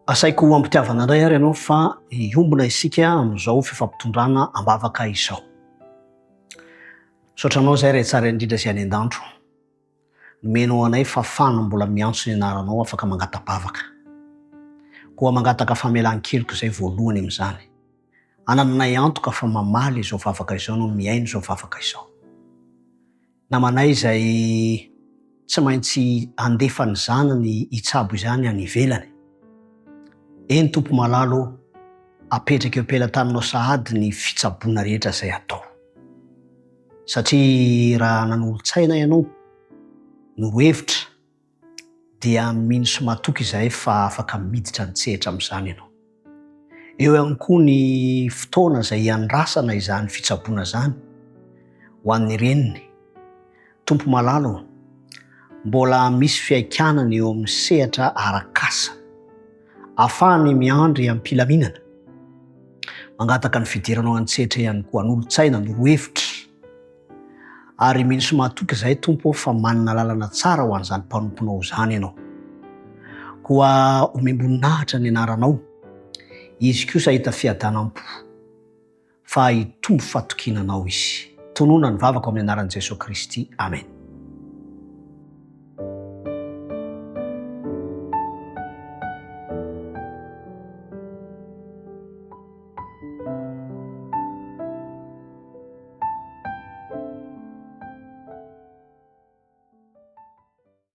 Asaiko ampitiavana indray ary ianao fa iombona isika amin'izao fifampitondrana ambavaka izao. Saotranao izay ray tsara indrindra sy any an-dandro. Nomenao anay fafana mbola miantso ny anaranao afaka mangatambavaka. Koa mangataka famelan-keloko izay voalohany amin'izany. Anananay antoka fa mamaly izao vavaka izao no miaino izao vavaka izao. Namanay izay tsy maintsy andefa ny zanany hitsabo izany any ivelany. Eny Tompo malalo apetraka eo am-pelantaninao sahady ny fitsaboana rehetra izay atao. Satria raha nanolo-tsaina ianao no hevitra dia mino sy matoky izay fa afaka miditra nitsehatra amin'izany ianao. Eo ihany koa ny fotoana izay iandrasana izany fitsaboana izany ho an'ny reniny. Tompo malalo, mbola misy fiaikanana eo amin'ny sehatra arak'asa ahafahany miandry am-pilaminana. Mangataka ny fidiranao an-tsehatra ihany koa an'olo-tsaina no hevitra. Ary mino sy matoky izay Tompo fa manana lalana tsara ho an'izany mpanomponao izany ianao. Koa omem-boninahitra ny anaranao, izy kosa hita fiadanam-po fa hitombo fatokinanao izy. Tonoina ny vavaka amin'ny anaran'i Jesosy Kristy. Amen.